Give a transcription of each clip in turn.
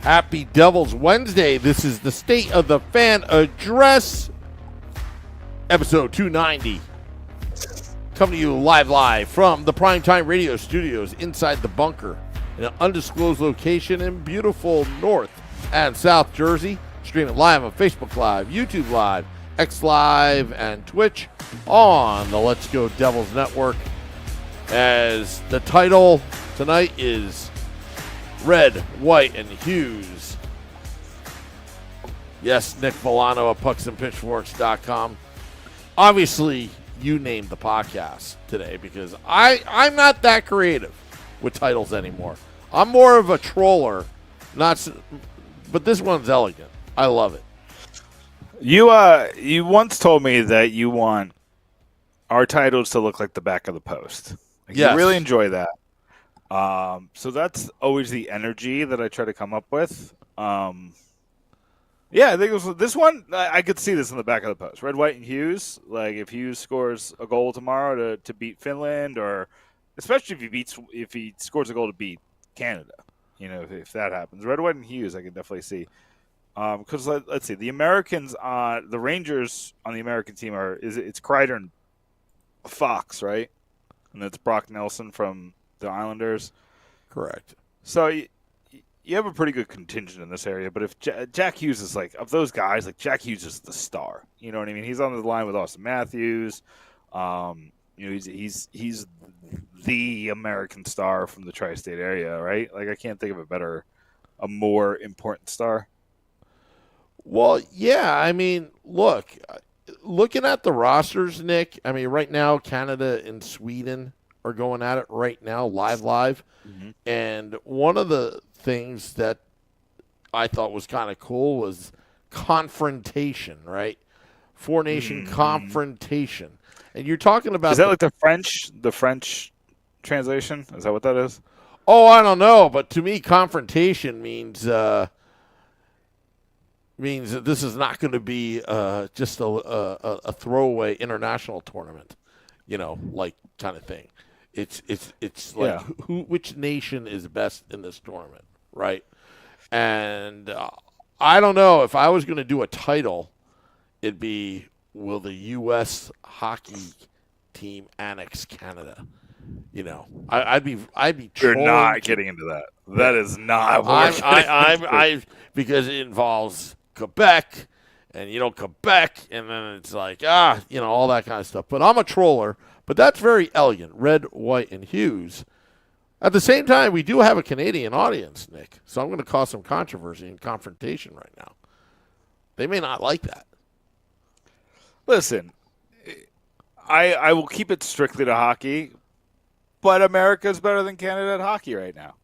Happy Devil's Wednesday. This is the State of the Fan Address, episode 290. Coming to you live from the Primetime Radio Studios inside the bunker in an undisclosed location in beautiful North and South Jersey. Streaming live on Facebook Live, YouTube Live, X Live, and Twitch on the Let's Go Devils Network. As the title tonight is Red, White, and Hughes. Yes, Nick Villano of pucksandpitchforks.com. Obviously, you named the podcast today because I'm not that creative with titles anymore. I'm more of a troller, but this one's elegant. I love it. You once told me that you want our titles to look like the back of the post. Yes. You really enjoy that. So that's always the energy that I try to come up with. Yeah, I think this one, I could see this in the back of the post. Red, White, and Hughes. Like, if Hughes scores a goal tomorrow to beat Finland, or especially if he scores a goal to beat Canada, if that happens. Red, White, and Hughes, I can definitely see. Because let's see, the Americans, the Rangers on the American team it's Kreider and Fox, right? And that's Brock Nelson from the Islanders. Correct. So you have a pretty good contingent in this area, but if Jack Hughes is of those guys, Jack Hughes is the star. You know what I mean? He's on the line with Austin Matthews. He's the American star from the tri-state area, right? I can't think of a more important star. Well, yeah, I mean, looking at the rosters, Nick, I mean, right now Canada and Sweden are going at it right now, live. Mm-hmm. And one of the things that I thought was kind of cool was confrontation, right? Four-nation confrontation. And you're talking about... Is that the French translation? Is that what that is? Oh, I don't know. But to me, confrontation means that this is not going to be just a throwaway international tournament, kind of thing. It's like which nation is best in this tournament, right? And I don't know, if I was going to do a title, it'd be, will the U.S. hockey team annex Canada? I'd be. You're not getting into that. That is not what because it involves Quebec, and Quebec, and then it's all that kind of stuff. But I'm a troller. But that's very elegant. Red, White, and Hughes. At the same time, we do have a Canadian audience, Nick. So I'm going to cause some controversy and confrontation right now. They may not like that. Listen, I will keep it strictly to hockey, but America's better than Canada at hockey right now.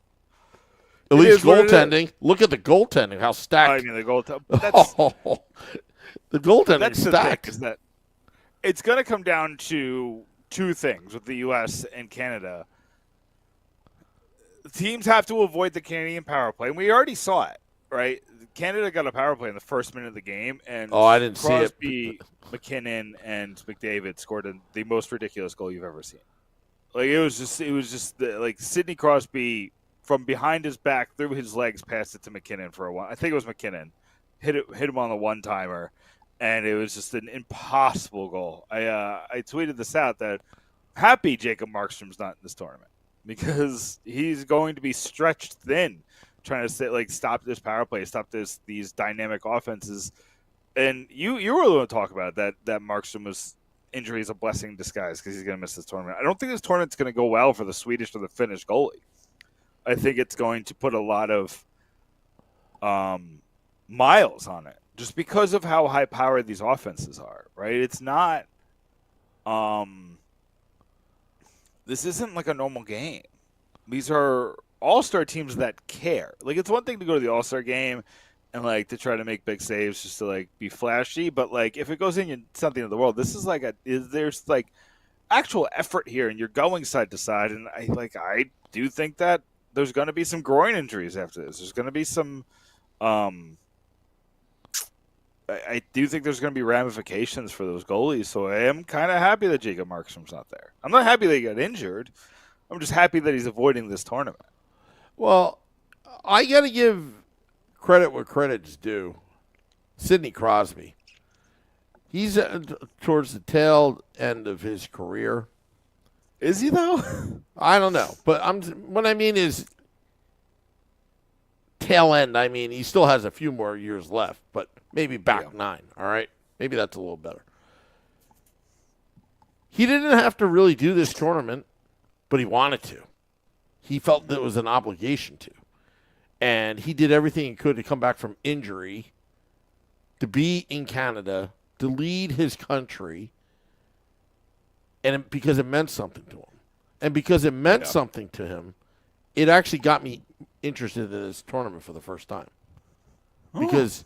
At least goaltending. Look at the goaltending, how stacked. I mean, the goaltending. The goaltending stacked. Is that it's going to come down to two things with the U.S. and Canada. Teams have to avoid the Canadian power play, and we already saw it, right? Canada got a power play in the first minute of the game, and I didn't Crosby, see it. McKinnon, and McDavid scored the most ridiculous goal you've ever seen. It was just Sidney Crosby from behind his back through his legs passed it to McKinnon for a one. I think it was McKinnon hit him on the one-timer. And it was just an impossible goal. I tweeted this out that happy Jacob Markstrom's not in this tournament because he's going to be stretched thin trying to stop this power play, stop these dynamic offenses. And you were going to talk about that Markstrom's injury is a blessing in disguise because he's going to miss this tournament. I don't think this tournament's going to go well for the Swedish or the Finnish goalie. I think it's going to put a lot of miles on it. Just because of how high-powered these offenses are, right? It's not this isn't like a normal game. These are all-star teams that care. It's one thing to go to the all-star game and, to try to make big saves just to, be flashy. But, if it goes in something in the world, this is there's, actual effort here, and you're going side to side. And, I do think that there's going to be some groin injuries after this. There's going to be some I do think there's going to be ramifications for those goalies, so I am kind of happy that Jacob Markstrom's not there. I'm not happy that he got injured. I'm just happy that he's avoiding this tournament. Well, I got to give credit where credit's due. Sidney Crosby. He's towards the tail end of his career. Is he though? I don't know, but what I mean is tail end. I mean he still has a few more years left, but maybe back 9. All right, maybe that's a little better. He didn't have to really do this tournament, but he wanted to. He felt that it was an obligation to. And he did everything he could to come back from injury, to be in Canada, to lead his country, and because it meant something to him. And because it meant something to him, it actually got me interested in this tournament for the first time. Because,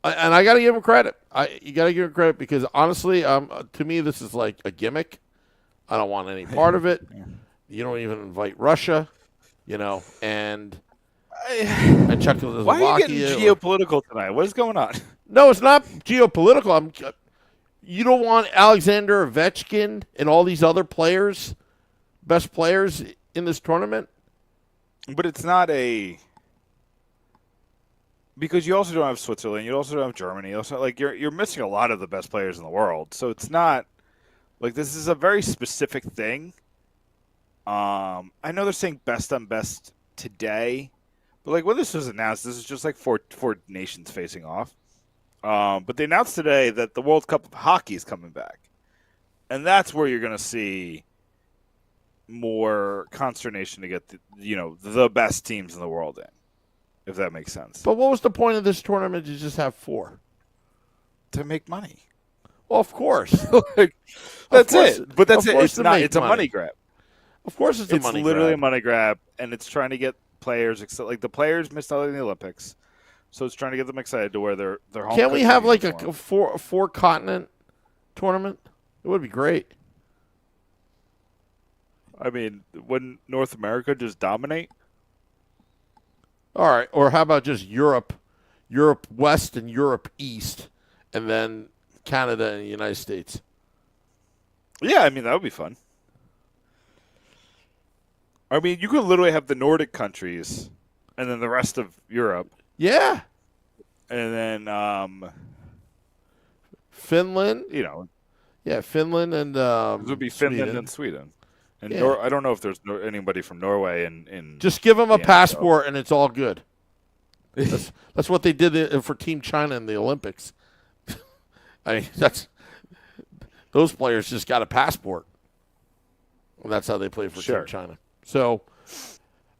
and I got to give him credit. You got to give him credit because, honestly, to me, this is like a gimmick. I don't want any part of it. You don't even invite Russia, and Czechoslovakia. Why are you getting geopolitical tonight? What is going on? No, it's not geopolitical. You don't want Alexander Ovechkin and all these other players, best players in this tournament? But it's not because you also don't have Switzerland, you also don't have Germany. You also you're missing a lot of the best players in the world. So it's not this is a very specific thing. I know they're saying best on best today, but when this was announced, this is just four nations facing off. But they announced today that the World Cup of Hockey is coming back, and that's where you're going to see more consternation to get the best teams in the world in, if that makes sense. But what was the point of this tournament to just have 4? To make money. Well, of course. That's it. But that's it. It's not. It's a money grab. Of course, it's a money grab. It's literally a money grab, and it's trying to get players excited. The players missed out on the Olympics, so it's trying to get them excited to wear their home. Can't we have a four continent tournament? It would be great. I mean, wouldn't North America just dominate? All right, or how about just Europe West and Europe East, and then Canada and the United States? Yeah, I mean that would be fun. I mean, you could literally have the Nordic countries, and then the rest of Europe. Yeah. And then Finland. Yeah, Finland and it would be Finland Sweden. and Sweden. And I don't know if there's anybody from Norway in. Just give them a passport, and it's all good. That's what they did for Team China in the Olympics. I mean, those players just got a passport. Well, that's how they played for Team China. So,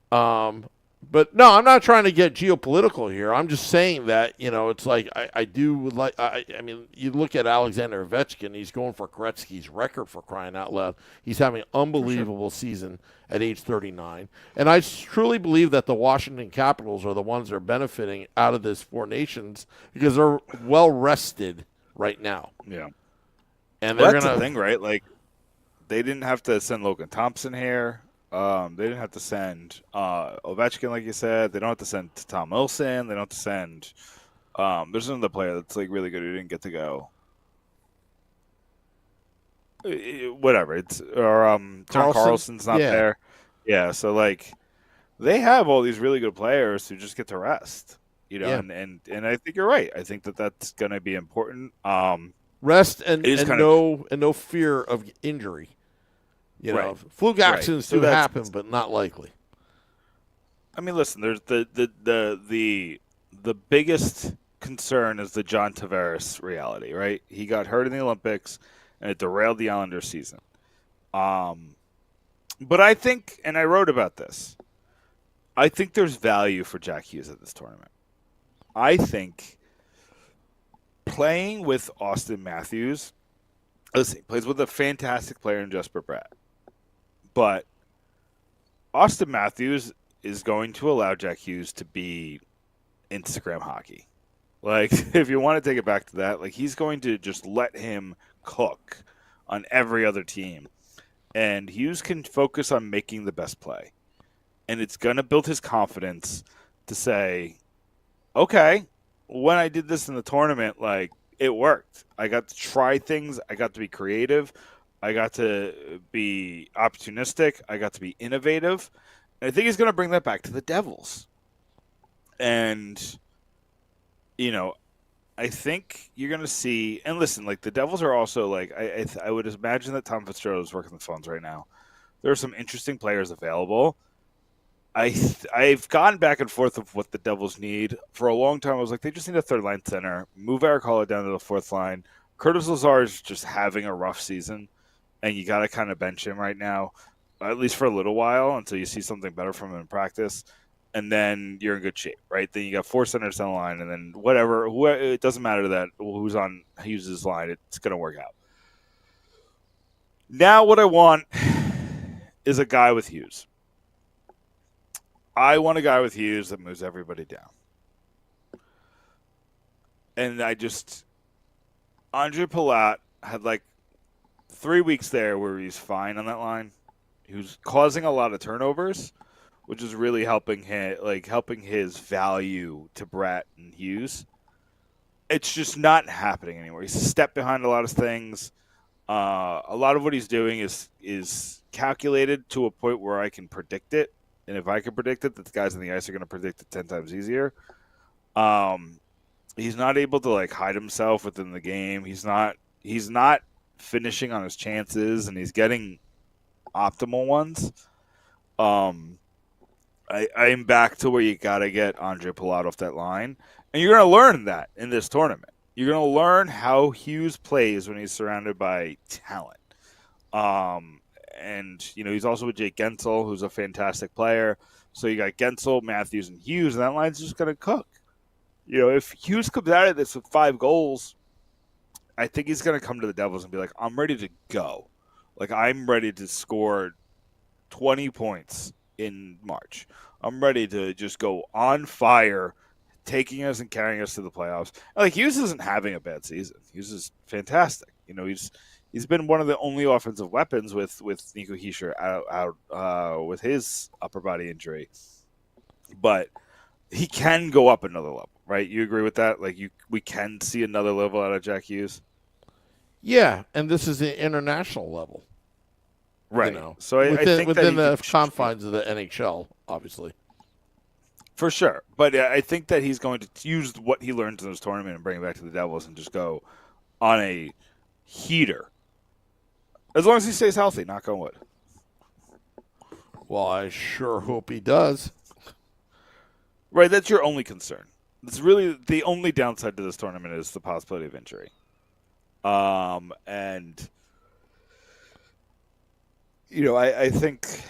but no, I'm not trying to get geopolitical here. I'm just saying that, it's I mean, you look at Alexander Ovechkin, he's going for Gretzky's record for crying out loud. He's having an unbelievable season at age 39. And I truly believe that the Washington Capitals are the ones that are benefiting out of this 4 nations because they're well rested right now. Yeah. And that's the thing, right? They didn't have to send Logan Thompson here. They didn't have to send Ovechkin, like you said. They don't have to send Tom Wilson. They don't have to send. There's another player that's really good who didn't get to go. Whatever. John Carlson's not there. Yeah. So they have all these really good players who just get to rest. And I think you're right. I think that's going to be important. Rest and no fear of injury. Fluke accidents do happen, but not likely. I mean, listen. There's the biggest concern is the John Tavares reality, right? He got hurt in the Olympics, and it derailed the Islanders' season. But I think, and I wrote about this, I think there's value for Jack Hughes at this tournament. I think playing with Austin Matthews, listen, he plays with a fantastic player in Jesper Bratt. But Austin Matthews is going to allow Jack Hughes to be Instagram hockey. If you want to take it back to that, he's going to just let him cook on every other team. And Hughes can focus on making the best play. And it's going to build his confidence to say, okay, when I did this in the tournament, it worked. I got to try things. I got to be creative. I got to be opportunistic. I got to be innovative. And I think he's going to bring that back to the Devils. And you know, I think you're going to see, and listen, like the Devils are also like, I would imagine that Tom Fitzgerald is working the phones right now. There are some interesting players available. I've gone back and forth of what the Devils need. For a long time, I was like, they just need a third line center. Move Eric Holla down to the fourth line. Curtis Lazar is just having a rough season, and you got to kind of bench him right now, at least for a little while until you see something better from him in practice. And then you're in good shape, right? Then you got four centers down the line, and then whatever, it doesn't matter that who's on Hughes' line, it's going to work out. Now, what I want is a guy with Hughes. I want a guy with Hughes that moves everybody down. And Andre Palat had like 3 weeks there where he's fine on that line. He was causing a lot of turnovers, which is really helping his value to Brett and Hughes. It's just not happening anymore. He's a step behind a lot of things. A lot of what he's doing is calculated to a point where I can predict it. And if I can predict it, the guys on the ice are going to predict it 10 times easier. He's not able to like hide himself within the game. He's not finishing on his chances, and he's getting optimal ones. I'm back to where you got to get Andre Palat off that line, and you're going to learn that in this tournament. You're going to learn how Hughes plays when he's surrounded by talent. And, he's also with Jake Gensel, who's a fantastic player. So you got Gensel, Matthews, and Hughes, and that line's just going to cook. If Hughes comes out of this with 5 goals, I think he's going to come to the Devils and be like, I'm ready to go. Like, I'm ready to score 20 points in March. I'm ready to just go on fire, taking us and carrying us to the playoffs. Like, Hughes isn't having a bad season. Hughes is fantastic. He's been one of the only offensive weapons with Nico Hischier out with his upper body injury. But he can go up another level, right? You agree with that? Like, we can see another level out of Jack Hughes? Yeah, and this is the international level. Right. So I think within the confines of the NHL, obviously. For sure. But I think that he's going to use what he learned in this tournament and bring it back to the Devils and just go on a heater. As long as he stays healthy, knock on wood. Well, I sure hope he does. Right, that's your only concern. It's really the only downside to this tournament is the possibility of injury. And I think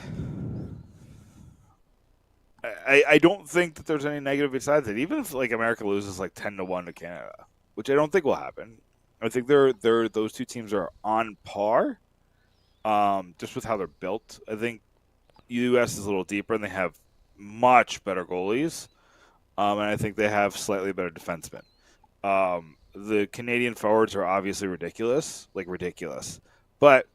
I don't think that there's any negative besides it. Even if like America loses like 10-1 to Canada, which I don't think will happen. I think those two teams are on par, just with how they're built. I think U.S. is a little deeper and they have much better goalies, and I think they have slightly better defensemen. The Canadian forwards are obviously ridiculous. But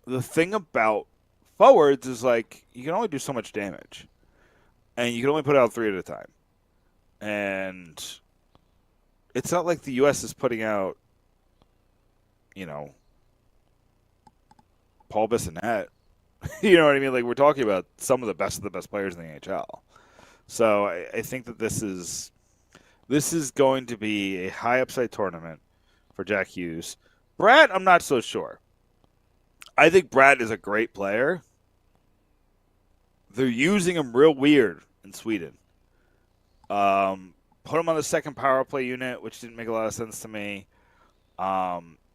the thing about forwards is like you can only do so much damage, and you can only put out 3 at a time. And it's not like the U.S. is putting out, Paul Bissonnette. You know what I mean? Like, we're talking about some of the best players in the NHL. So I think that this is going to be a high upside tournament for Jack Hughes. Brad, I'm not so sure. I think Brad is a great player. They're using him real weird in Sweden. Put him on the second power play unit, which didn't make a lot of sense to me.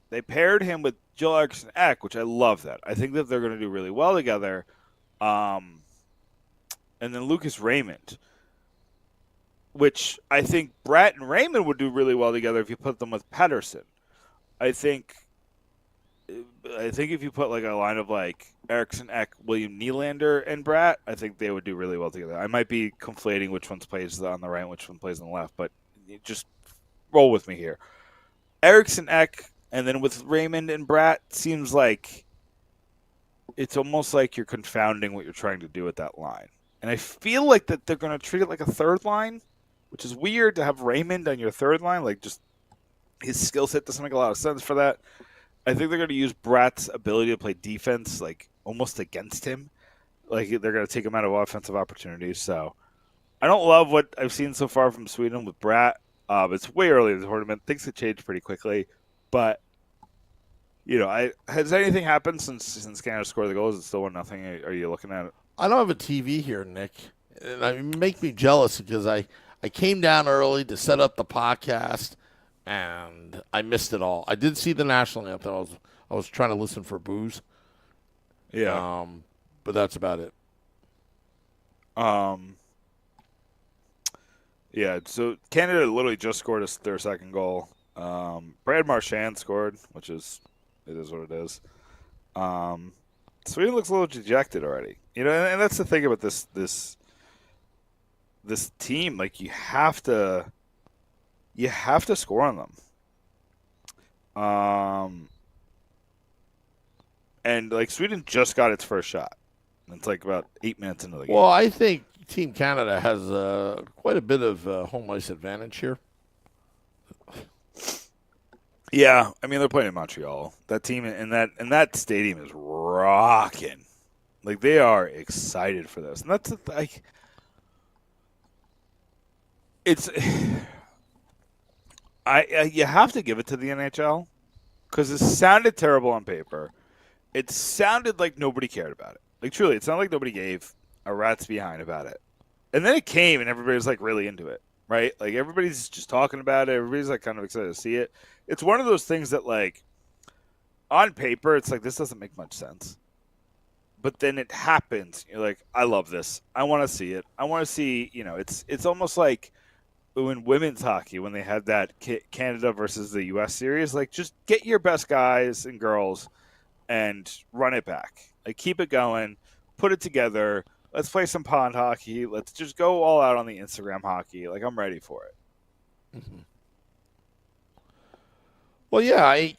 They paired him with Joel Eriksson Ek, which I love that. I think that they're going to do really well together. And then Lucas Raymond, which I think Bratt and Raymond would do really well together if you put them with Pettersson. I think if you put like a line of like Eriksson Ek, William Nylander, and Bratt, I think they would do really well together. I might be conflating which one plays on the right and which one plays on the left, but just roll with me here. Eriksson Ek, and then with Raymond and Bratt, seems like it's almost like you're confounding what you're trying to do with that line. And I feel like that they're going to treat it like a third line, which is weird to have Raymond on your third line. Like, just his skill set doesn't make a lot of sense for that. I think they're going to use Bratt's ability to play defense, like, almost against him. Like, they're going to take him out of offensive opportunities. So I don't love what I've seen so far from Sweden with Bratt. It's way early in the tournament. Things could change pretty quickly, but has anything happened since Canada scored the goal? Is it still 1-0? Are you looking at it? I don't have a TV here, Nick. And it make me jealous because I came down early to set up the podcast, and I missed it all. I did see the national anthem. I was trying to listen for booze. Yeah. But that's about it. Yeah. So Canada literally just scored their second goal. Brad Marchand scored, it is what it is. Sweden looks a little dejected already, and that's the thing about this team. Like you have to score on them. And like Sweden just got its first shot. It's like about 8 minutes into the game. Well, I think Team Canada has quite a bit of home ice advantage here. Yeah, I mean they're playing in Montreal. That team and that stadium is rocking. Like they are excited for this, and that's like it's. You have to give it to the NHL because it sounded terrible on paper. It sounded like nobody cared about it. Like truly, it sounded like nobody gave a rat's behind about it. And then it came, and everybody was like really into it, right? Like everybody's just talking about it. Everybody's like kind of excited to see it. It's one of those things that like on paper, it's like this doesn't make much sense. But then it happens. You're like, I love this. I want to see it. I want to see. It's almost like when women's hockey, when they had that Canada versus the U.S. series, like just get your best guys and girls and run it back. Like keep it going, put it together. Let's play some pond hockey. Let's just go all out on the Instagram hockey. Like I'm ready for it. Mm-hmm. Well, yeah, I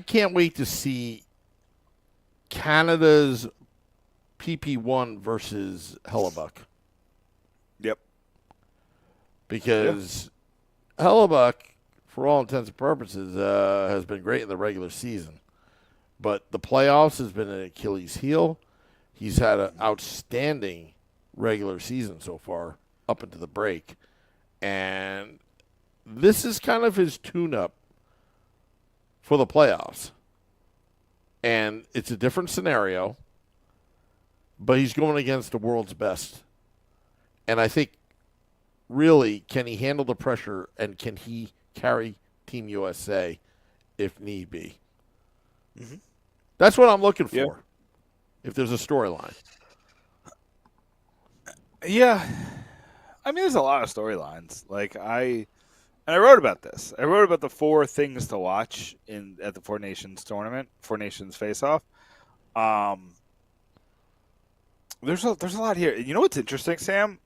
can't wait to see Canada's PP1 versus Hellebuck. Yep. Because Hellebuck, for all intents and purposes, has been great in the regular season. But the playoffs has been an Achilles heel. He's had an outstanding regular season so far, up into the break. And this is kind of his tune-up for the playoffs. And it's a different scenario, but he's going against the world's best. And I think, really, can he handle the pressure and can he carry Team USA if need be? Mm-hmm. That's what I'm looking for. Yeah. If there's a storyline. Yeah. I mean, there's a lot of storylines. Like I wrote about this. I wrote about the 4 things to watch at the Four Nations tournament, Four Nations face-off. There's a lot here. You know what's interesting, Sam?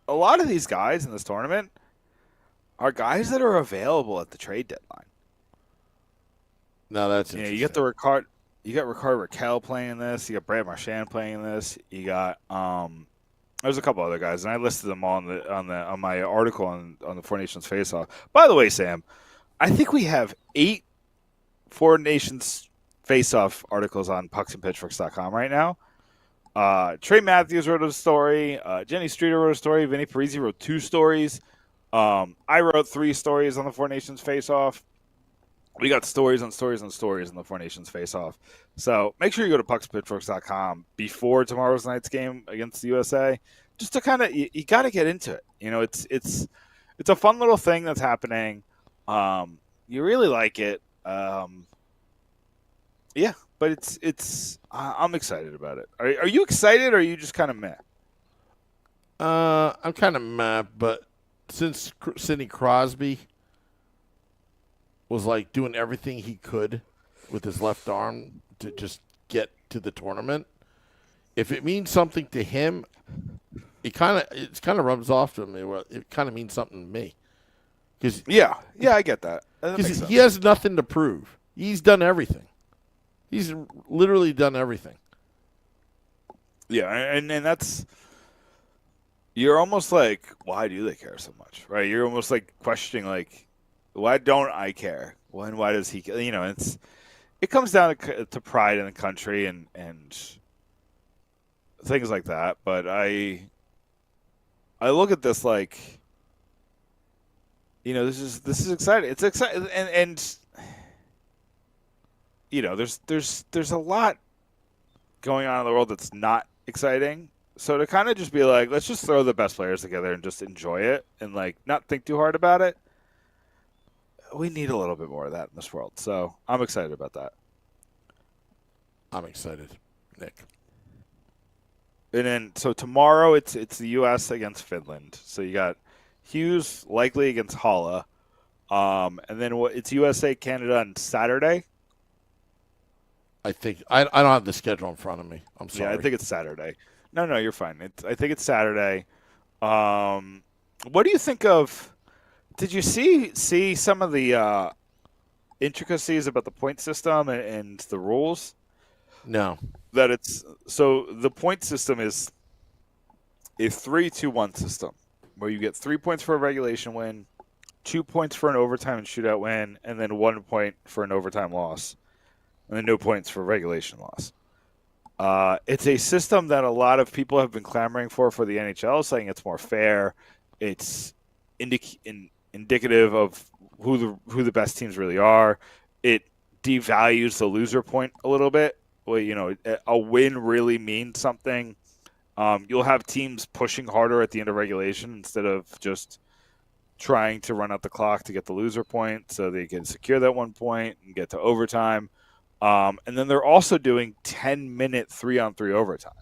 A lot of these guys in this tournament are guys that are available at the trade deadline. No, that's interesting. You got Rickard Raquel playing this. You got Brad Marchand playing this. You got there's a couple other guys, and I listed them all on my article on the Four Nations Faceoff. By the way, Sam, I think we have 8 Four Nations Faceoff articles on pucksandpitchforks.com right now. Trey Matthews wrote a story. Jenny Streeter wrote a story. Vinny Parisi wrote 2 stories. I wrote 3 stories on the Four Nations Faceoff. We got stories on stories on stories on the Four Nations Face-Off. So make sure you go to pucksandpitchforks.com before tomorrow's night's game against the USA, just to kind of you got to get into it. It's a fun little thing that's happening. You really like it. Yeah, but it's I'm excited about it. Are you excited, or are you just kind of meh? I'm kind of meh, but since Sidney Crosby was like doing everything he could with his left arm to just get to the tournament, if it means something to him, it kind of rubs off to me. It kind of means something to me. Yeah, I get that. Because he has nothing to prove. He's done everything. He's literally done everything. Yeah, and that's, you're almost like, why do they care so much, right? You're almost like questioning, like, why don't I care? Why does he? It comes down to pride in the country, and things like that. But I look at this like, this is exciting. It's exciting, and there's a lot going on in the world that's not exciting. So to kind of just be like, let's just throw the best players together and just enjoy it and like not think too hard about it. We need a little bit more of that in this world. So I'm excited about that. I'm excited, Nick. And then so tomorrow it's the U.S. against Finland. So you got Hughes likely against Holla, and then it's USA Canada on Saturday. I think I don't have the schedule in front of me. I'm sorry. Yeah, I think it's Saturday. No, you're fine. I think it's Saturday. What do you think of? Did you see some of the intricacies about the point system and the rules? No. So the point system is a 3-2-1 system where you get 3 points for a regulation win, 2 points for an overtime and shootout win, and then 1 point for an overtime loss, and then no points for regulation loss. It's a system that a lot of people have been clamoring for the NHL, saying it's more fair. It's indicative of who the best teams really are. It devalues the loser point a little bit. Well, a win really means something. You'll have teams pushing harder at the end of regulation instead of just trying to run out the clock to get the loser point so they can secure that 1 point and get to overtime. And then they're also doing 10-minute 3-on-3 overtime.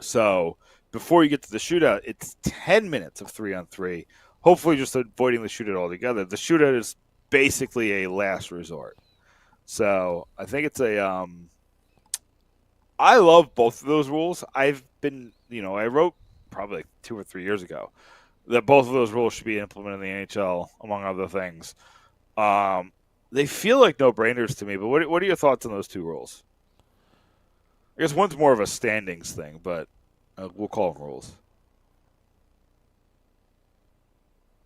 So before you get to the shootout, it's 10 minutes of 3-on-3, hopefully just avoiding the shootout altogether. The shootout is basically a last resort. So I think it's I love both of those rules. I've been, I wrote probably like 2 or 3 years ago that both of those rules should be implemented in the NHL, among other things. They feel like no-brainers to me, but what are your thoughts on those two rules? I guess one's more of a standings thing, but we'll call them rules.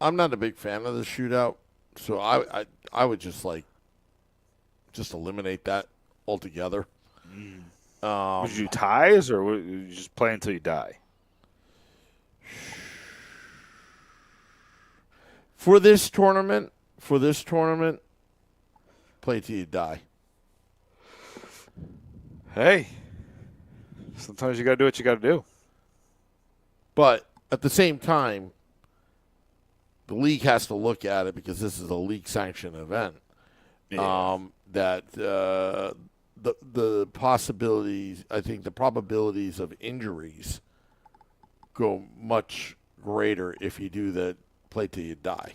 I'm not a big fan of the shootout, so I would just eliminate that altogether. Would you do ties, or would you just play until you die? For this tournament, play till you die. Hey, sometimes you got to do what you got to do. But at the same time, the league has to look at it because this is a league-sanctioned event. Yeah. The possibilities, I think the probabilities of injuries go much greater if you do the play till you die.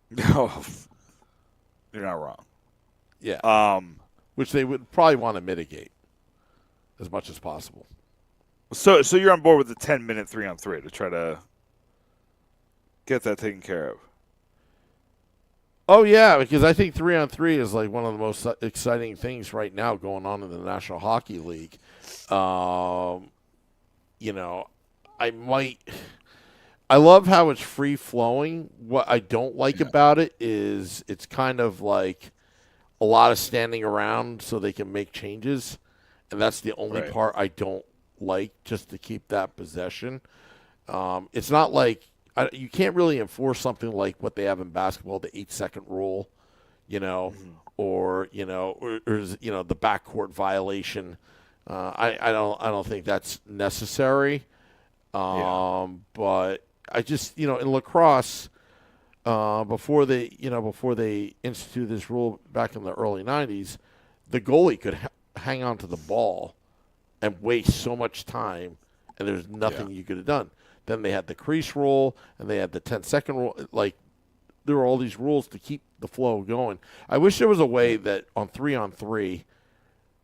No, you're not wrong. Yeah. Which they would probably want to mitigate as much as possible. So you're on board with the 10-minute 3-on-3 to try to get that taken care of. Oh, yeah, because I think 3-on-3 is like one of the most exciting things right now going on in the National Hockey League. I love how it's free-flowing. What I don't like about it is it's kind of like a lot of standing around so they can make changes, and that's the only part I don't like, just to keep that possession. It's not like you can't really enforce something like what they have in basketball, the 8-second rule, or the backcourt violation. I don't think that's necessary. But I just in lacrosse, before they instituted this rule back in the early '90s, the goalie could hang on to the ball and waste so much time, and there's nothing you could have done. Then they had the crease rule, and they had the 10-second rule. Like, there were all these rules to keep the flow going. I wish there was a way that on 3-on-3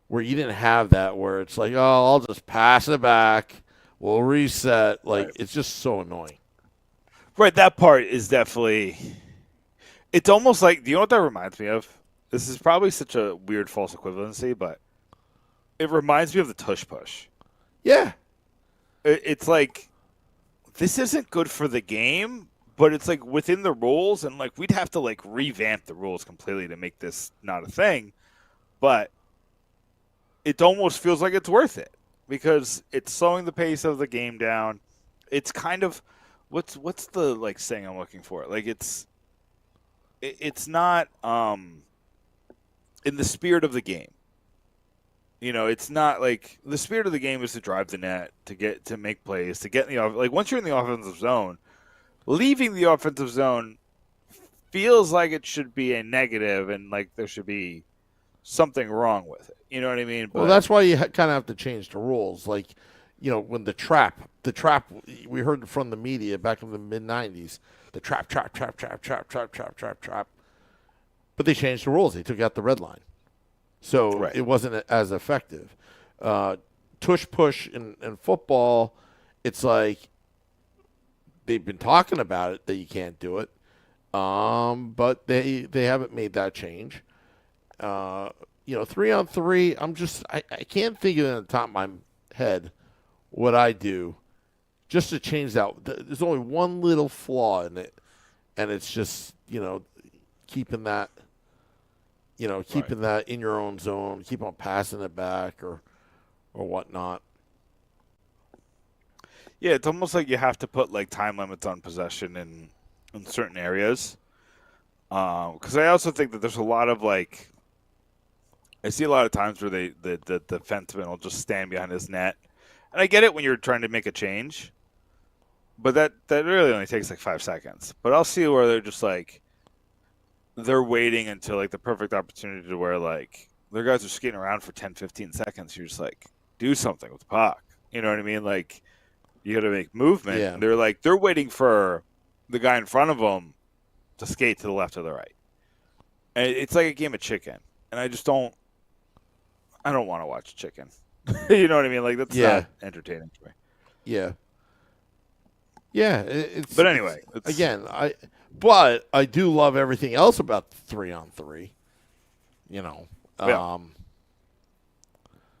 where you didn't have that, where it's like, oh, I'll just pass it back, we'll reset. Like, it's just so annoying. Right, that part is definitely – it's almost like – do you know what that reminds me of? This is probably such a weird false equivalency, but it reminds me of the tush push. Yeah. It's like – this isn't good for the game, but it's like within the rules, and like we'd have to like revamp the rules completely to make this not a thing. But it almost feels like it's worth it because it's slowing the pace of the game down. It's kind of what's the like saying I'm looking for? Like it's not in the spirit of the game. You know, it's not like the spirit of the game is to drive the net, to make plays, to get in the like once you're in the offensive zone, leaving the offensive zone feels like it should be a negative and like there should be something wrong with it. You know what I mean? Well, that's why you kind of have to change the rules. Like, you know, when the trap, we heard from the media back in the mid-'90s, the trap. But they changed the rules. They took out the red line. So It wasn't as effective. Tush push in football, it's like they've been talking about it that you can't do it, but they haven't made that change. 3-on-3, I can't think of it on the top of my head what I do just to change that. There's only one little flaw in it, and it's just, keeping that that in your own zone, keep on passing it back or whatnot. Yeah, it's almost like you have to put like time limits on possession in certain areas. Because I also think that there's a lot of like, I see a lot of times where the defenseman will just stand behind his net, and I get it when you're trying to make a change, but that really only takes like 5 seconds. But I'll see where they're just like, they're waiting until like the perfect opportunity to where like their guys are skating around for 10, 15 seconds. You're just like, do something with the puck. You know what I mean? Like, you got to make movement. Yeah. They're waiting for the guy in front of them to skate to the left or the right. And it's like a game of chicken. And I don't want to watch chicken. You know what I mean? Like, that's not entertaining to me. Yeah. Yeah. But anyway. But I do love everything else about 3-on-3.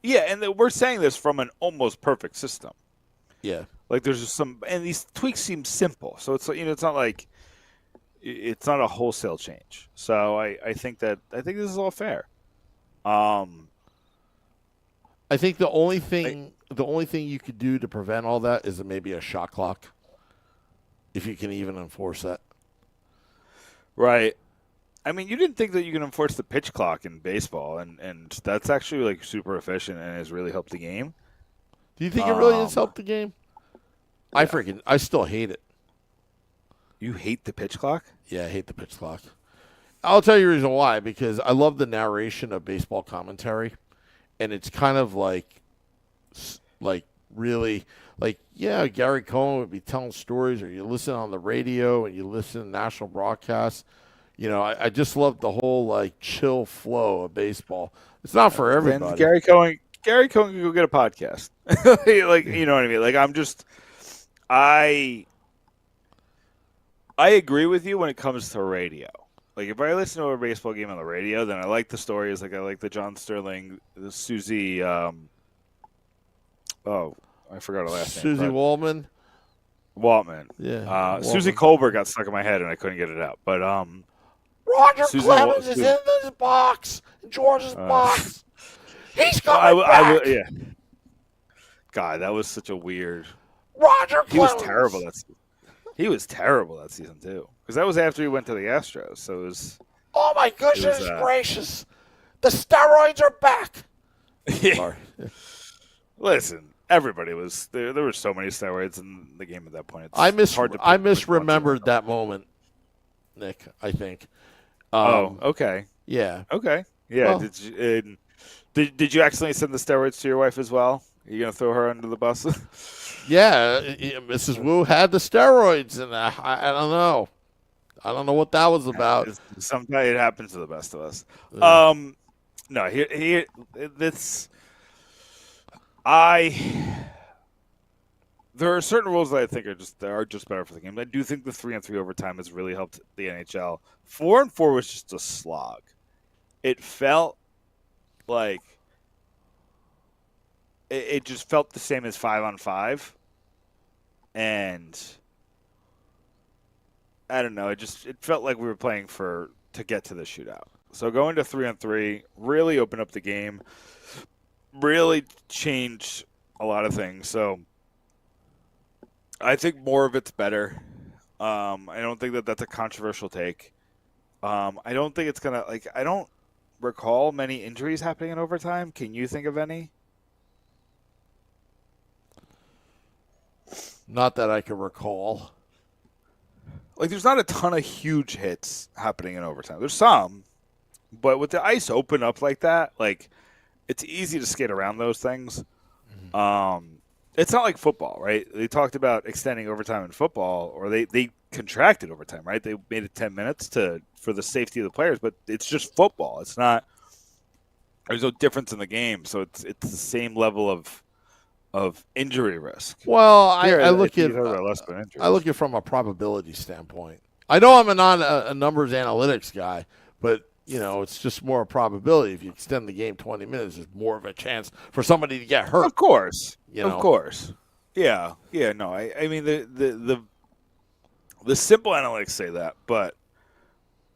Yeah, and we're saying this from an almost perfect system. Yeah. Like there's just and these tweaks seem simple. So it's it's not like it's not a wholesale change. So I think this is all fair. I think the only thing you could do to prevent all that is maybe a shot clock, if you can even enforce that. Right. I mean, you didn't think that you can enforce the pitch clock in baseball, and that's actually like super efficient and has really helped the game. Do you think it really has helped the game? Yeah. I still hate it. You hate the pitch clock? Yeah, I hate the pitch clock. I'll tell you the reason why. Because I love the narration of baseball commentary, and it's kind of like really like, yeah, Gary Cohen would be telling stories, or you listen on the radio and you listen to national broadcasts. I just love the whole like chill flow of baseball. It's not for everybody. And Gary Cohen can go get a podcast. Like, you know what I mean? Like, I agree with you when it comes to radio. Like, if I listen to a baseball game on the radio, then I like the stories. Like, I like the John Sterling, the Susie. I forgot her last name. Susie Waldman. Yeah. Susie Colbert got stuck in my head and I couldn't get it out. But Roger Clemens is in this box, in George's box. He's coming back. Yeah. God, that was such a weird. Roger Clemens. He was terrible that season. He was terrible that season too, because that was after he went to the Astros. So it was. Oh my goodness gracious! The steroids are back. Yeah. Sorry. Listen, everybody was there. There were so many steroids in the game at that point. I misremembered that moment, Nick. I think. Okay. Yeah. Okay. Yeah. Well, did you accidentally send the steroids to your wife as well? Are you gonna throw her under the bus? Yeah, Mrs. Wu had the steroids, and I don't know. I don't know what that was about. Sometimes it happens to the best of us. No, here, this. There are certain rules that I think are just better for the game. I do think the 3-on-3 overtime has really helped the NHL. 4-on-4 was just a slog. It felt like it just felt the same as 5-on-5, and I don't know. It felt like we were playing to get to the shootout. So going to 3-on-3 really opened up the game. Really changed a lot of things. So I think more of it's better. I don't think that that's a controversial take. I don't think it's gonna I don't recall many injuries happening in overtime. Can you think of any? Not that I can recall. Like, there's not a ton of huge hits happening in overtime. There's some, but with the ice open up like that, like, it's easy to skate around those things. It's not like football, right? They talked about extending overtime in football, or they contracted overtime, right? They made it 10 minutes for the safety of the players, but it's just football. It's not. There's no difference in the game, so it's the same level of injury risk. Well, I look at it from a probability standpoint. I know I'm not a numbers analytics guy, but it's just more a probability. If you extend the game 20 minutes, there's more of a chance for somebody to get hurt. Of course, of course, yeah. No, I mean the simple analytics say that, but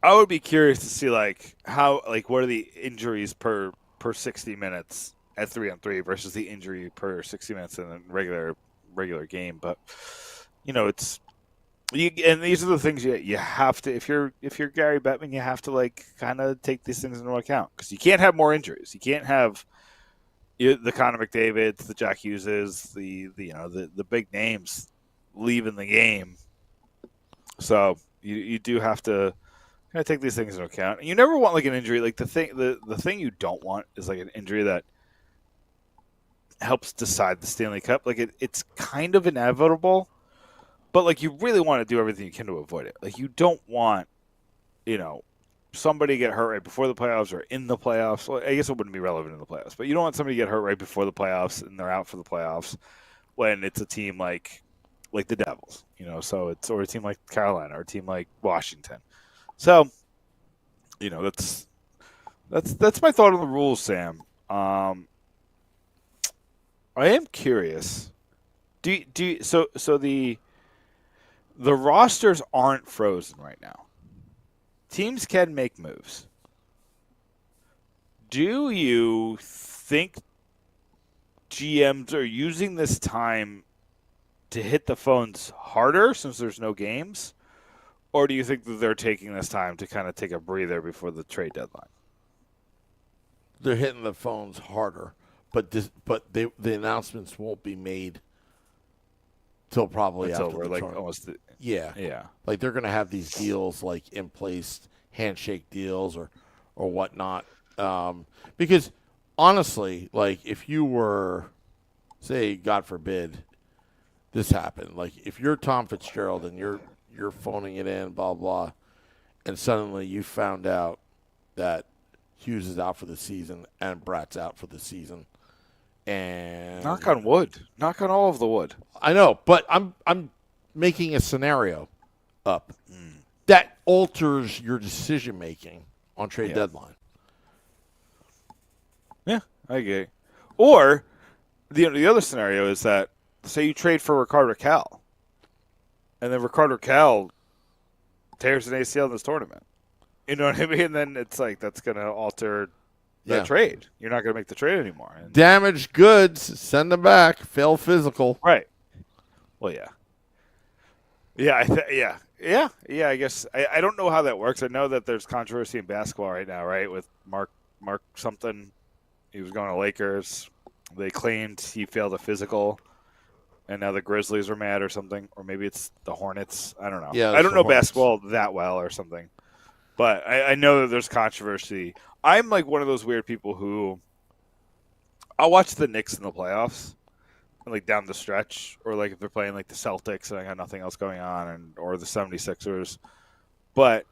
I would be curious to see what are the injuries per 60 minutes at 3-on-3 versus the injury per 60 minutes in a regular game. But it's and these are the things you have to, if you're Gary Bettman, you have to kind of take these things into account, because you can't have more injuries. You can't have the Connor McDavids, the Jack Hugheses, the big names leaving the game. So you do have to kind of take these things into account. And you never want an injury the thing you don't want is an injury that helps decide the Stanley Cup. It's kind of inevitable, but you really want to do everything you can to avoid it. You don't want somebody to get hurt right before the playoffs or in the playoffs. Well, I guess it wouldn't be relevant in the playoffs, but you don't want somebody to get hurt right before the playoffs and they're out for the playoffs when it's a team like the Devils, so it's, or a team like Carolina or a team like Washington. So, that's my thought on the rules, Sam. I am curious. So the rosters aren't frozen right now. Teams can make moves. Do you think GMs are using this time to hit the phones harder since there's no games? Or do you think that they're taking this time to kind of take a breather before the trade deadline? They're hitting the phones harder, but the announcements won't be made till probably after the tournament. Almost. Yeah. They're going to have these deals in place, handshake deals or whatnot. Because honestly, if you were, say, God forbid, this happened. If you're Tom Fitzgerald and you're phoning it in, blah blah, and suddenly you found out that Hughes is out for the season and Bratt's out for the season, and knock on wood, knock on all of the wood. I know, but I'm making a scenario up that alters your decision making on trade deadline. Yeah, I agree. Or the other scenario is that, say you trade for Rickard Rakell, and then Rickard Rakell tears an ACL in this tournament. You know what I mean? And then it's that's going to alter that trade. You're not going to make the trade anymore. And damaged goods, send them back. Fail physical. Right. Well, yeah. Yeah, I guess. I don't know how that works. I know that there's controversy in basketball right now, right, with Mark something. He was going to Lakers. They claimed he failed a physical, and now the Grizzlies are mad or something. Or maybe it's the Hornets. I don't know. Yeah, I don't know basketball that well or something. But I know that there's controversy. I'm one of those weird people who I'll watch the Knicks in the playoffs, and down the stretch, or if they're playing the Celtics and I got nothing else going on, or the 76ers. But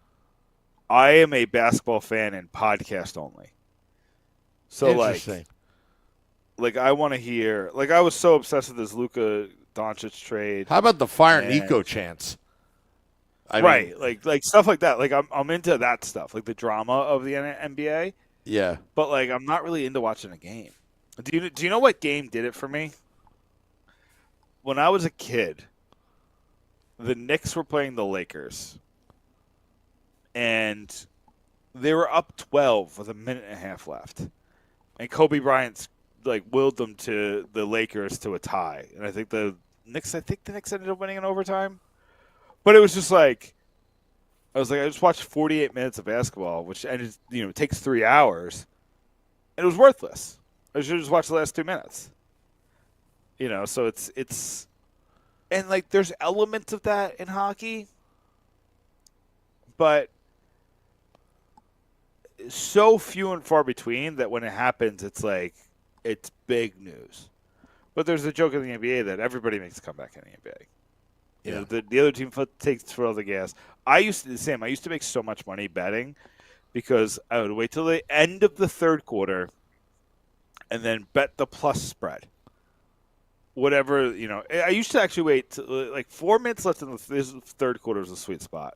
I am a basketball fan in podcast only. So interesting. I want to hear. I was so obsessed with this Luka Doncic trade. How about the Fire Nico chants? Right, stuff like that. I'm into that stuff, the drama of the NBA. Yeah, but I'm not really into watching a game. Do you know what game did it for me? When I was a kid, the Knicks were playing the Lakers, and they were up 12 with a minute and a half left, and Kobe Bryant's like willed them to the Lakers to a tie, and I think the Knicks ended up winning in overtime. But it was just like I just watched 48 minutes of basketball, which ended, takes 3 hours, and it was worthless. I should have just watched the last 2 minutes. So it's and like there's elements of that in hockey, but so few and far between that when it happens, it's like it's big news. But there's a joke in the NBA that everybody makes a comeback in the NBA. The other team takes for all the gas. I used to make so much money betting because I would wait till the end of the third quarter and then bet the plus spread. Whatever, I used to actually wait till, like 4 minutes left in the third quarter is a sweet spot.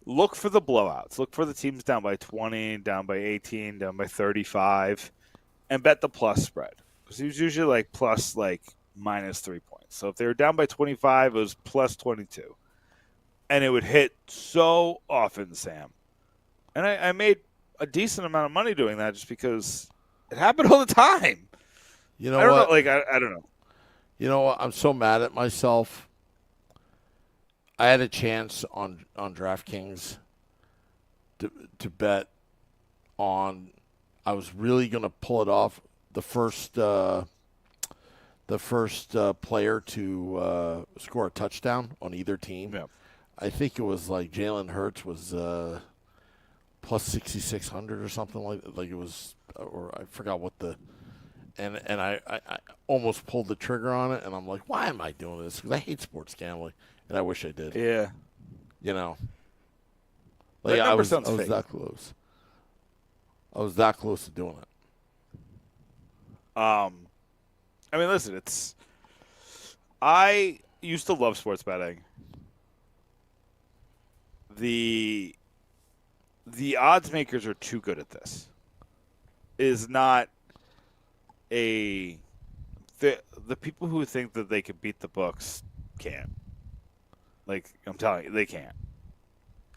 Look for the blowouts. Look for the teams down by 20, down by 18, down by 35, and bet the plus spread. Because it was usually like plus like minus 3 points. So if they were down by 25, it was plus 22. And it would hit so often, Sam. And I made a decent amount of money doing that just because it happened all the time. You know I don't what? know, like I don't know. You know what? I'm so mad at myself. I had a chance on DraftKings to bet on. I was really going to pull it off. The first player to score a touchdown on either team. Yeah. I think it was like Jalen Hurts was plus 6,600 or something like it was, or I forgot what the. And I almost pulled the trigger on it, and I'm like, why am I doing this? Because I hate sports gambling, and I wish I did. Yeah. Like I was fake. that close. I was that close to doing it. I mean, listen, I used to love sports betting. The odds makers are too good at this. It is not the people who think that they can beat the books can't. Like, I'm telling you, they can't.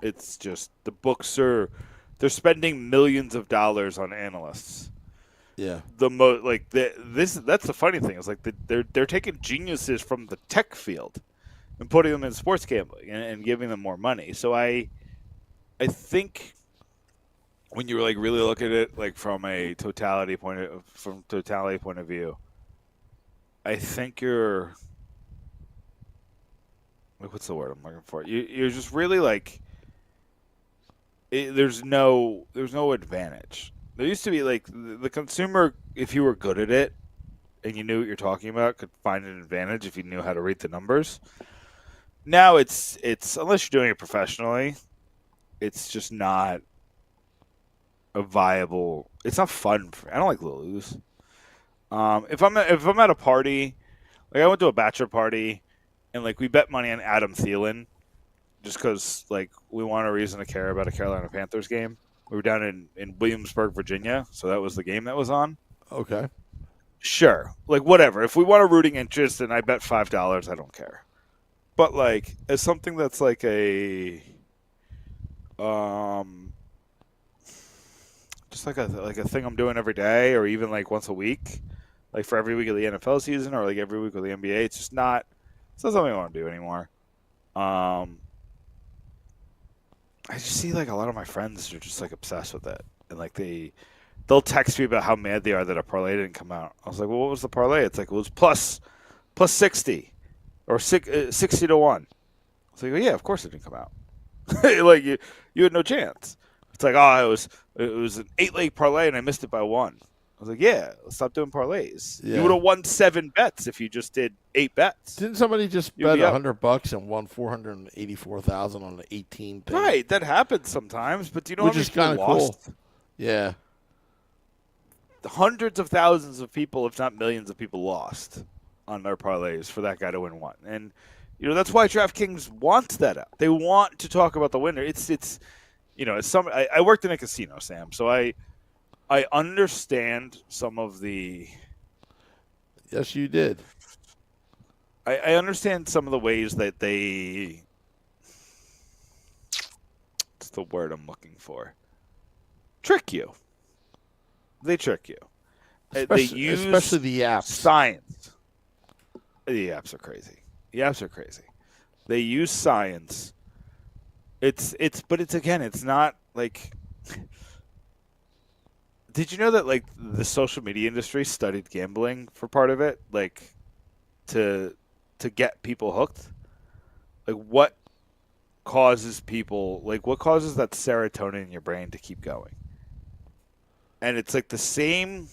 It's just the books they're spending millions of dollars on analysts. Yeah. That's the funny thing. Is like they're taking geniuses from the tech field and putting them in sports gambling and giving them more money. So I think when you like really look at it like from a totality point of view, I think you're like, what's the word I'm looking for? You're just really like there's no advantage. There used to be like the consumer, if you were good at it and you knew what you're talking about, could find an advantage if you knew how to read the numbers. Now it's unless you're doing it professionally, it's just not a viable. It's not fun. I don't like to lose. If I'm at a party, like I went to a bachelor party, and like we bet money on Adam Thielen, just because like we want a reason to care about a Carolina Panthers game. We were down in Williamsburg, Virginia, so that was the game that was on. Okay. Sure, like whatever. If we want a rooting interest, and I bet $5, I don't care. But like as something that's like a just like a thing I'm doing every day, or even like once a week, like for every week of the NFL season, or like every week of the NBA. It's just not. It's not something I want to do anymore. I just see like a lot of my friends are just like obsessed with it, and like they'll text me about how mad they are that a parlay didn't come out. I was like, well, what was the parlay? It's like it was plus 60 or 60 to 1. I was like, well, yeah, of course it didn't come out. Like you had no chance. It's like, oh, it was an 8-leg parlay and I missed it by 1. I was like, yeah, let's stop doing parlays. Yeah. You would have won 7 bets if you just did 8 bets. Didn't somebody just bet $100 and won $484,000 on an 18 thing? Right, that happens sometimes, but do you know which how many is kind of cool. Yeah, hundreds of thousands of people, if not millions of people, lost on their parlays for that guy to win one, and that's why DraftKings wants that out. They want to talk about the winner. It's I worked in a casino, Sam, so I understand some of the. Yes, you did. I understand some of the ways that they. What's the word I'm looking for? Trick you. They trick you. They use especially the apps. science. The apps are crazy. They use science. But it's not like. Did you know that like the social media industry studied gambling for part of it, like to get people hooked? Like what causes that serotonin in your brain to keep going? And it's like the same.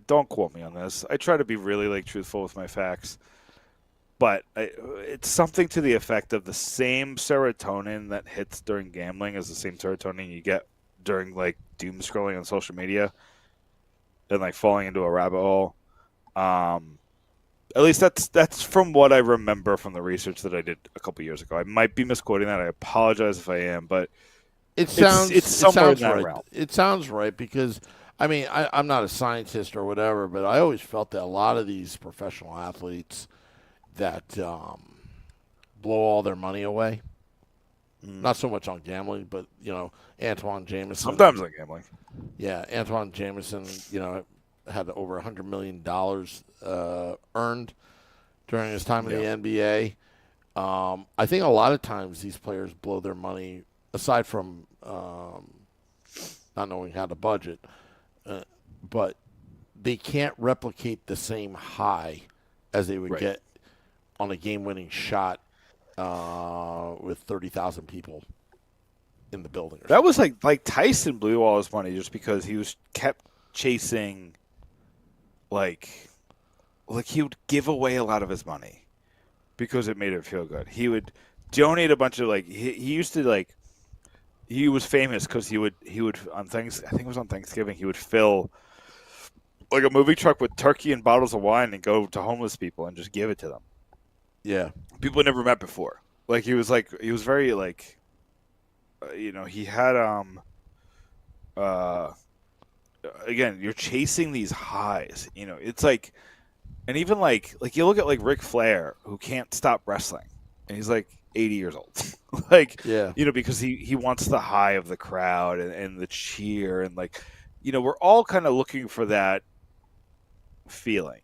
Don't quote me on this. I try to be really like truthful with my facts, but it's something to the effect of the same serotonin that hits during gambling is the same serotonin you get during like doom scrolling on social media and like falling into a rabbit hole. At least that's from what I remember from the research that I did a couple years ago. I might be misquoting that. I apologize if I am, but it's somewhere in that right. realm. It sounds right because I mean I'm not a scientist or whatever, but I always felt that a lot of these professional athletes that blow all their money away. Not so much on gambling, but Antoine Jameson. Sometimes on gambling. Yeah, Antoine Jameson, had over $100 million earned during his time in the NBA. I think a lot of times these players blow their money, aside from not knowing how to budget, but they can't replicate the same high as they would get on a game-winning shot with 30,000 people in the building. That was like Tyson blew all his money just because he kept chasing, like he would give away a lot of his money because it made him feel good. He would donate a bunch of he used to he was famous because he would on things I think it was on Thanksgiving he would fill like a moving truck with turkey and bottles of wine and go to homeless people and just give it to them. Yeah. People he never met before. He was very he had again, you're chasing these highs. It's like, and even like you look at like Ric Flair who can't stop wrestling, and he's like 80 years old. Because he wants the high of the crowd and the cheer and we're all kind of looking for that feeling.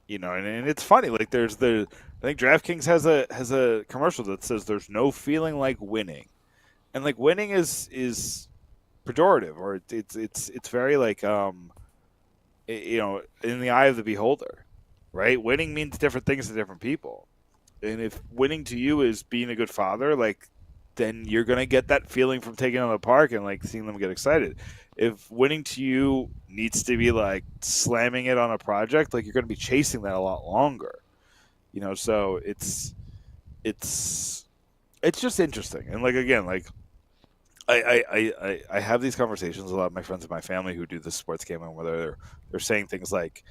And it's funny. I think DraftKings has a commercial that says there's no feeling like winning, and winning is pejorative, or it's very in the eye of the beholder, right? Winning means different things to different people, and if winning to you is being a good father, then you're gonna get that feeling from taking them to the park and seeing them get excited. If winning to you needs to be slamming it on a project, you're gonna be chasing that a lot longer, So it's just interesting, and again, I have these conversations with a lot of my friends and my family who do this sports gambling where they're saying things like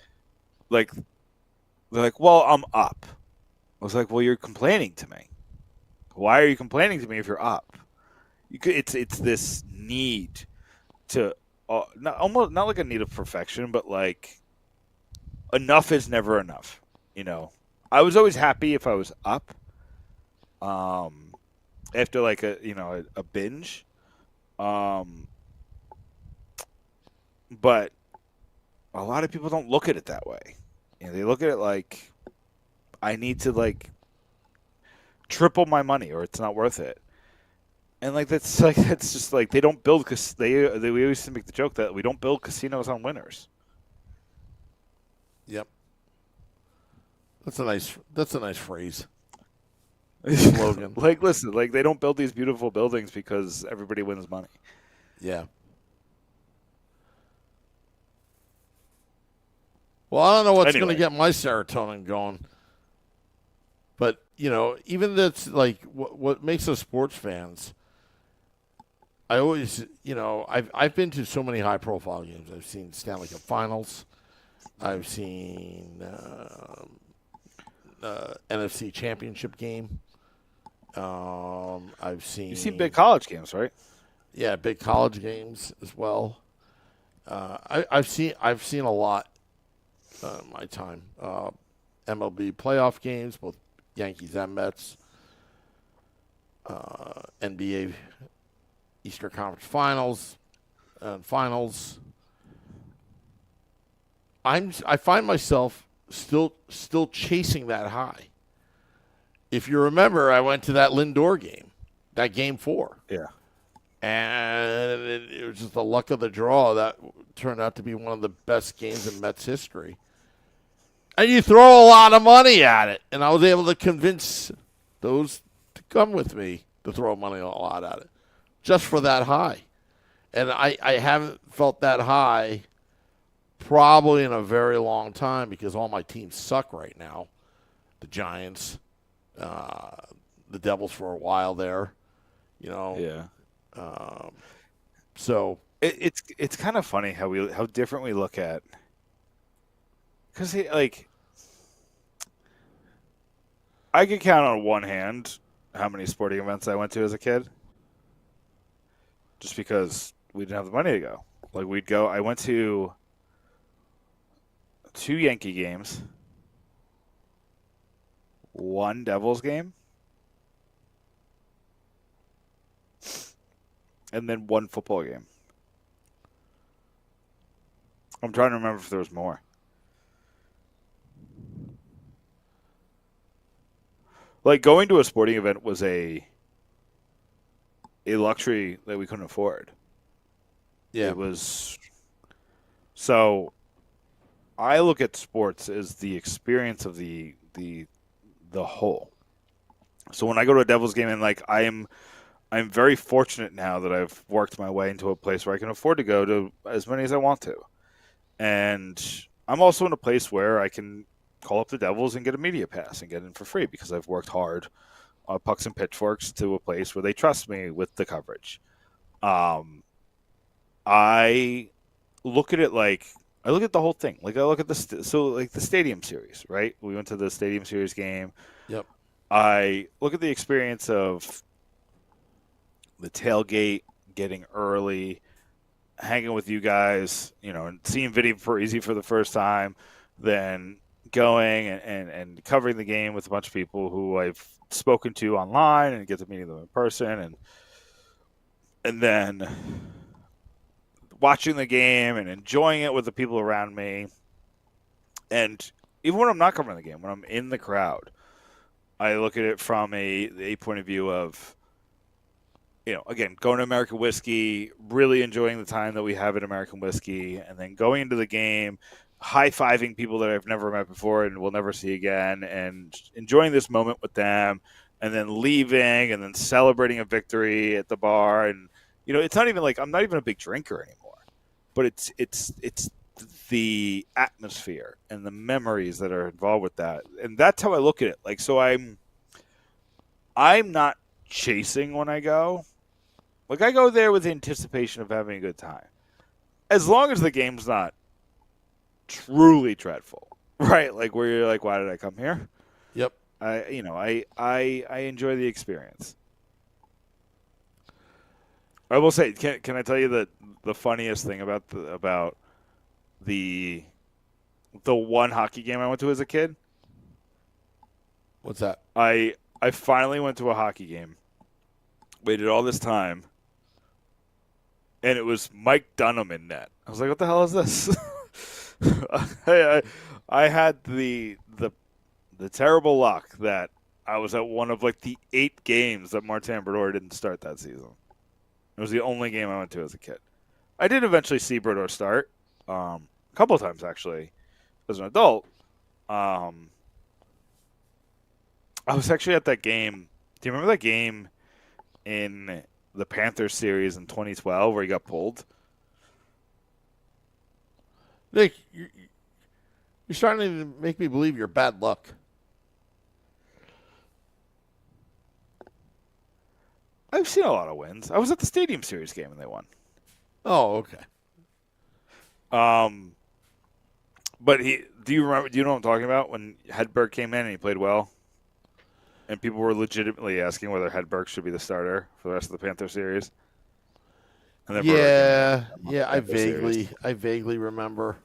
they're like, well, I'm up. I was like, well, you're complaining to me. Why are you complaining to me if you're up? It's this need to almost not like a need of perfection, but enough is never enough. I was always happy if I was up. After a binge. But a lot of people don't look at it that way. They look at it I need to triple my money or it's not worth it. And that's just they don't build because we always used to make the joke that we don't build casinos on winners. Yep. That's a nice phrase. Slogan. Listen, they don't build these beautiful buildings because everybody wins money. Yeah. Well, I don't know what's going to get my serotonin going. But, even that's what makes us sports fans. I always, I've been to so many high profile games. I've seen Stanley Cup Finals. I've seen NFC Championship game. You've seen big college games, right? Yeah, big college games as well. I've seen a lot in my time. MLB playoff games, both Yankees and Mets. NBA Eastern Conference Finals and Finals. I find myself still chasing that high. If you remember, I went to that Lindor game, that game 4. Yeah. And it was just the luck of the draw that turned out to be one of the best games in Mets history. And you throw a lot of money at it. And I was able to convince those to come with me to throw money a lot at it, just for that high. And I haven't felt that high probably in a very long time because all my teams suck right now. The Giants, the Devils for a while there, Yeah. So it's kind of funny how different we look at, because like I could count on one hand how many sporting events I went to as a kid, just because we didn't have the money to go. Like we'd go. I went to 2 Yankee games, 1 Devils game, and then 1 football game. I'm trying to remember if there was more. Like going to a sporting event was a luxury that we couldn't afford. yeah, It was. So I look at sports as the experience of the whole. So when I go to a Devils game, and like I'm very fortunate now that I've worked my way into a place where I can afford to go to as many as I want to. And I'm also in a place where I can call up the Devils and get a media pass and get in for free because I've worked hard on pucks and pitchforks to a place where they trust me with the coverage. I look at it like I look at the whole thing. Like I look at the the Stadium Series, right? We went to the Stadium Series game. yep, I look at the experience of the tailgate, getting early, hanging with you guys, and seeing Vinny Parisi for the first time, then going and covering the game with a bunch of people who I've spoken to online and get to meeting them in person, and then watching the game and enjoying it with the people around me. And even when I'm not covering the game, when I'm in the crowd, I look at it from a point of view of, again, going to American Whiskey, really enjoying the time that we have at American Whiskey, and then going into the game, high-fiving people that I've never met before and will never see again, and enjoying this moment with them, and then leaving, and then celebrating a victory at the bar. And, it's not even like I'm not even a big drinker anymore, but it's the atmosphere and the memories that are involved with that. And that's how I look at it. Like, so I'm not chasing when I go. Like, I go there with the anticipation of having a good time. As long as the game's not truly dreadful, right? Like, where you're like, why did I come here? yep. I enjoy the experience. I will say, can I tell you that the funniest thing about the one hockey game I went to as a kid? What's that? I finally went to a hockey game. Waited all this time, and it was Mike Dunham in net. I was like, "What the hell is this?" I had the terrible luck that I was at one of like the 8 games that Martin Brodeur didn't start that season. It was the only game I went to as a kid. I did eventually see Brodeur start a couple of times actually as an adult. I was actually at that game. Do you remember that game in the Panthers series in 2012 where he got pulled? Nick, you're starting to make me believe you're bad luck. I've seen a lot of wins. I was at the Stadium Series game and they won. Oh, okay. But do you know what I'm talking about? When Hedberg came in and he played well, and people were legitimately asking whether Hedberg should be the starter for the rest of the Panther series. And then I vaguely remember.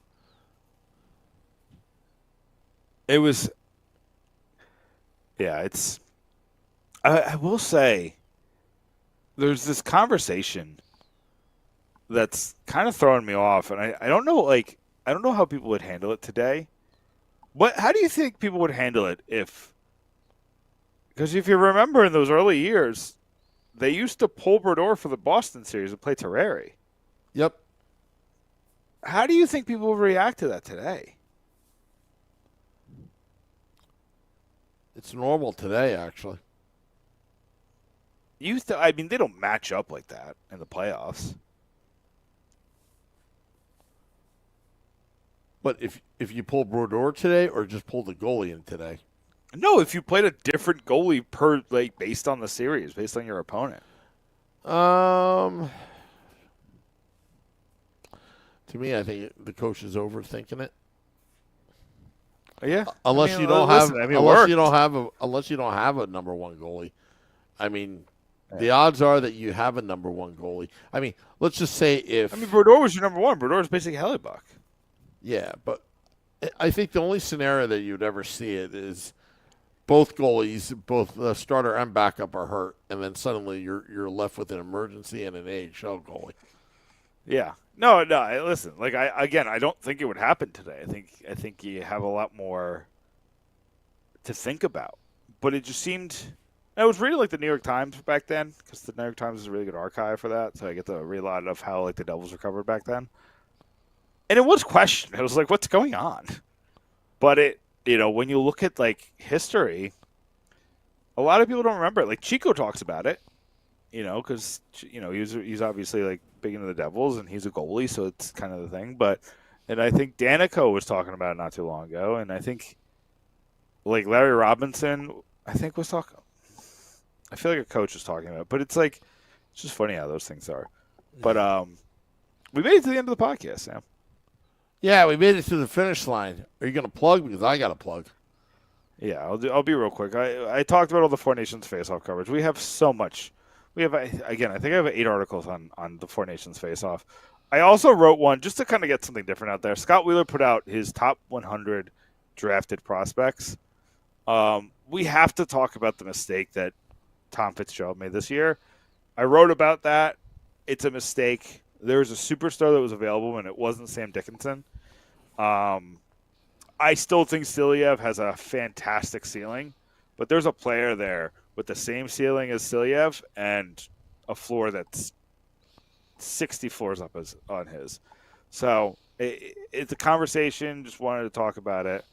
It was, it's. I will say, there's this conversation that's kind of throwing me off, and I don't know, like, I don't know how people would handle it today. How do you think people would handle it if? Because if you remember in those early years, they used to pull Brodeur for the Boston series and play Terreri. Yep. How do you think people would react to that today? It's normal today, actually. I mean, they don't match up like that in the playoffs. But if you pull Brodeur today, or just pull the goalie in today? No, if you played a different goalie based on the series, based on your opponent. To me, I think the coach is overthinking it. Yeah, Unless you don't have a number one goalie. I mean, the odds are that you have a number one goalie. I mean, let's just say if Brodeur was your number one. Brodeur was basically Hellebuck. Yeah, but I think the only scenario that you'd ever see it is both goalies, both the starter and backup, are hurt, and then suddenly you're left with an emergency and an AHL goalie. Yeah. No. Listen, I don't think it would happen today. I think you have a lot more to think about. But it just seemed. I was reading the New York Times back then, because the New York Times is a really good archive for that. So I get to read a lot of how the Devils recovered back then. And it was questioned. It was what's going on? But when you look at history, a lot of people don't remember it. Chico talks about it. Because he's obviously big into the Devils, and he's a goalie, so it's kind of the thing. And I think Danico was talking about it not too long ago, and I think Larry Robinson, I think was talking. I feel like a coach was talking about it, but it's just funny how those things are. But we made it to the end of the podcast, Sam. Yeah, we made it to the finish line. Are you going to plug? Because I got to plug. Yeah, I'll be real quick. I talked about all the Four Nations face-off coverage. We have so much. We have, again, I think I have 8 articles on the Four Nations face-off. I also wrote one just to kind of get something different out there. Scott Wheeler put out his top 100 drafted prospects. We have to talk about the mistake that Tom Fitzgerald made this year. I wrote about that. It's a mistake. There was a superstar that was available, and it wasn't Sam Dickinson. I still think Silyev has a fantastic ceiling, but there's a player there with the same ceiling as Silyev and a floor that's 60 floors up on his. So it's a conversation. Just wanted to talk about it.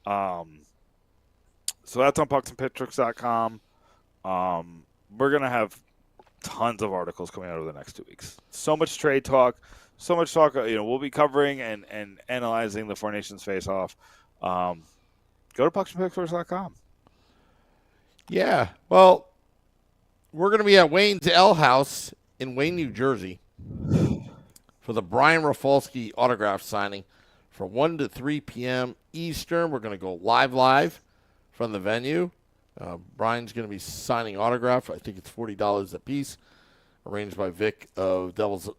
So that's on pucksandpittricks.com. We're going to have tons of articles coming out over the next 2 weeks. So much trade talk. So much talk. We'll be covering and analyzing the Four Nations face-off. Go to pucksandpittricks.com. Yeah. Well, we're going to be at Wayne's Ale House in Wayne, New Jersey for the Brian Rafalski autograph signing from 1 to 3 p.m. Eastern. We're going to go live from the venue. Brian's going to be signing autograph. I think it's $40 a piece, arranged by Vic of Devils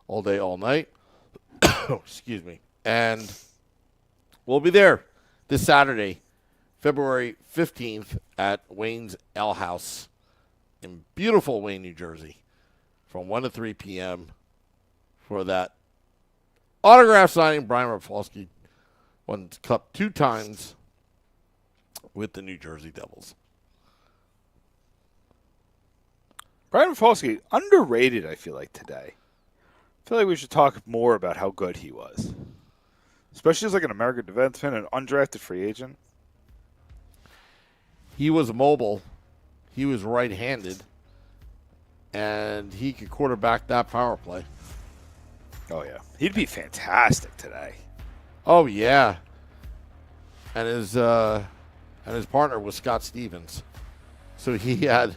All Day, All Night. Excuse me. And we'll be there this Saturday, February 15th at Wayne's Ale House in beautiful Wayne, New Jersey from 1 to 3 p.m. for that autograph signing. Brian Rafalski won Cup 2 times with the New Jersey Devils. Brian Rafalski, underrated, I feel like, today. I feel like we should talk more about how good he was. Especially as an American defenseman, an undrafted free agent. He was mobile. He was right-handed. And he could quarterback that power play. Oh, yeah. He'd be fantastic today. Oh, yeah. And his partner was Scott Stevens. So he had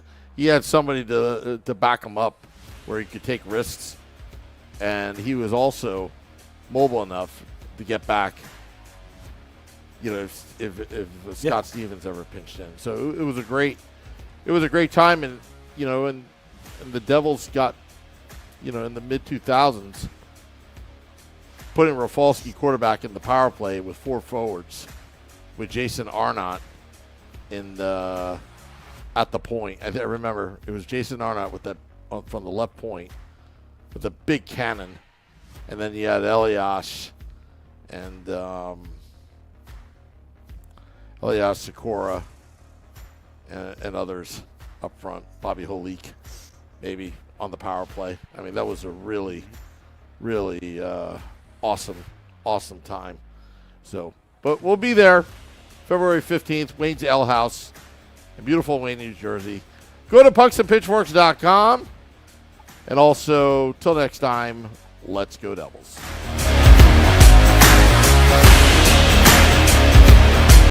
somebody to back him up where he could take risks. And he was also mobile enough to get back, if Scott Stevens ever pinched in. So it was a great time, and and the Devils got, in the mid 2000s, putting Rafalski quarterback in the power play with 4 forwards, with Jason Arnott at the point. I remember it was Jason Arnott with that from the left point with a big cannon, and then you had Elias and Sikora and others up front. Bobby Holik, maybe on the power play. I mean, that was a really, really awesome time. So, but we'll be there February 15th, Wayne's Ale House in beautiful Wayne, New Jersey. Go to pucksandpitchforks.com. And also, till next time, let's go Devils.